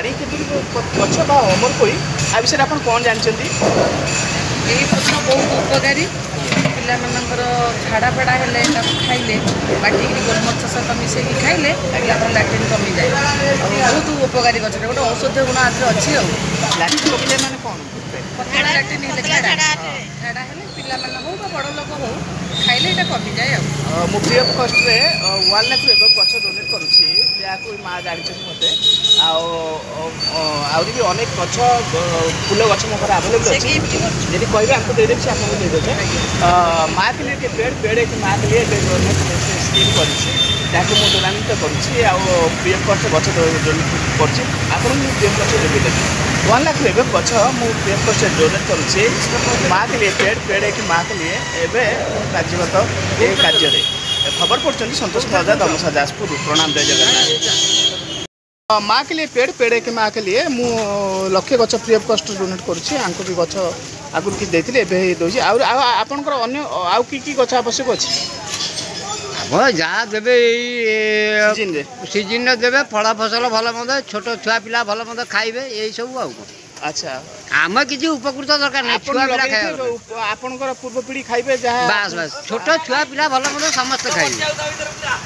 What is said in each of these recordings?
नारी केतुरी गछ बा अमरकोई आ विषय आप कौन जानते? यही गछ बहुत उपकारी पिलाମାନଙ୍କର ଝାଡ଼ା ଫାଡ଼ା ହେଲେ ତାକୁ ଖାଇଲେ ବାଟିକି ଗୋଲମରିଚ ସହିତ ମିଶେଇକି ଖାଇଲେ ତାଙ୍କର ଲାଟ୍ରିନ୍ କମିଯାଏ। ଆଉ ବହୁତ ଉପକାରୀ ଗଛଟା ଗୋଟେ ଔଷଧୀୟ ଗୁଣ ଆଥିରେ ଅଛି। ଆଉ ଲାଟ୍ରିନ୍ କମିଯାଏ ମାନେ କ'ଣ? ପତଳା ଲାଟ୍ରିନ୍ ହେଲେ ଝାଡ଼ା ହେଲେ ପିଲାମାନେ ହଉ ବା ବଡ଼ ଲୋକ ହଉ ଖାଇଲେ ଏଇଟା କମିଯାଏ। ଆଉ ମୁଁ ଫ୍ରି ଅଫ୍ କଷ୍ଟରେ ୱାଲନାଥରୁ ଏବେ ଗଛ ଡୋନେଟ୍ କରୁଛି, ଯାହାକୁ ମା ଜାଣିଛନ୍ତି ମୋତେ। ଆହୁରି ବି ଅନେକ ଗଛ ଫୁଲ ଗଛ ମୋ ପାଖରେ ଆଭେଲେବୁଲ୍ ଅଛି। ଯଦି କହିବେ ଆମକୁ ଦେଇଦେବି, ସେ ଆପଣଙ୍କୁ ଦେଇଦେବେ। माँ के लिए पेड़ पेड़ एक माँ के लिए स्कीम कर डोनेट कर कष्ट गच डोनेट कर कष्ट देवी 1 लाख एवं गच मुझे कष्ट डोनेट करुच्ची माँ के लिए पेड़ पेड़ एक माँ के लिए एवं कार्यरत ये कार्य खबर पढ़ुं संतोष प्रजा दमसा जाजपुर। प्रणाम जय जगन्नाथ। माँ के लिए पेड़ पेड़ एक माँ के लिए मु लक्षे गच फ्री अफ कस्ट डोनेट करुच्ची आंको भी गच आगुरी कि देते दौर आपंकर अन्य आउ कि गच आवश्यक अच्छी जहाँ देवे सीजन देवे फल फसल भल मंद छोट छुआ पिला भल मंद खाइबे यही सब। अच्छा आम किसी उपकृत दरकार नहीं, छुआ पिला खाइबे आपनकर पूर्व पीढ़ी खाइबे जहाँ बस बस छोट छुआ पिला भल मंद समस्त खाइबे।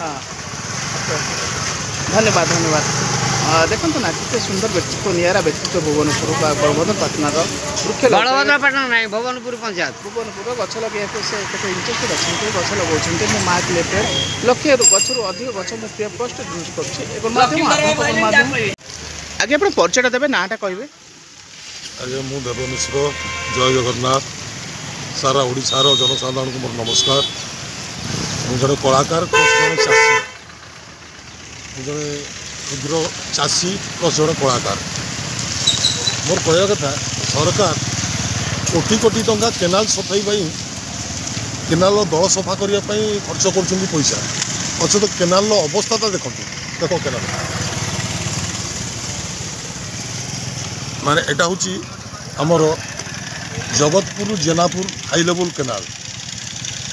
हाँ धन्यवाद धन्यवाद। देखो ना कितने सुंदर व्यक्तित्व निरा व्यक्तित्व भुवनपुर बलभद्र पाटनार वृक्ष बलभद्र पाटना नहीं भुवनपुर पंचायत भुवनपुर गछ लगे से इंटरेस्टेड अच्छे गछ लगे मो माँ के पेड़ लक्षे गचर अधिक गछ मुझे फ्री अफ कस्ट डोनेट कर आगे आप परिचय देवे नाटा कहे? आज्ञा मु देव मिश्र। जय जगन्नाथ। सारा ओडिशार जनसाधारण को मोर नमस्कार। मुझे जड़े कलाकार जड़े चाषी जड़े क्षुद्र चाषी प्लस जड़े कलाकार। मोर कह कथा सरकार कोटी कोटी टंका केनाल सफाई केनाल दल सफा करने खर्च कर पैसा अच्छे तो केनाल अवस्था देखो देख केनाल माने एटा हूँ आमर Jagatpur Jenapur high level canal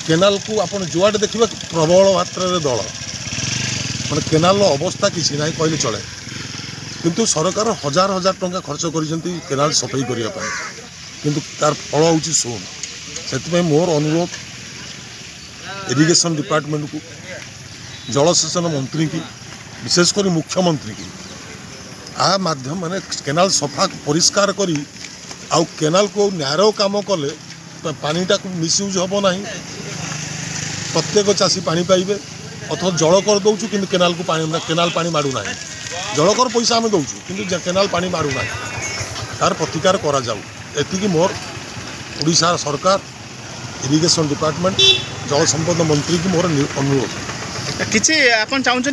canal को आपन जुआडे देखा प्रबल मात्रा दल माने केनाल अवस्था किसी ना कहले चले किंतु सरकार हजार हजार टंका खर्च कर केनाल सफाई करने किंतु तार फल हूँ शून से मोर अनुरोध इरिगेशन डिपार्टमेंट को जलसेचन मंत्री की विशेषकर मुख्यमंत्री की आ माध्यम माने केनाल सफा परिष्कार करी आउ केनाल को न्यारो काम कले तो पानीटा मिसयूज हम ना प्रत्येक चाषी पानी पाइबे अथवा जलकर दौचु कि केनाल को पानी केनाल पानी मारू ना जलकर पैसा आम दौचु कि केनाल पानी मारू ना तार प्रतिकार करा जाऊ एतिकी मोर ओडिशा सरकार इरिगेशन डिपार्टमेंट जल संपद मंत्री की मोर अनुरोध। किसी आप चाहते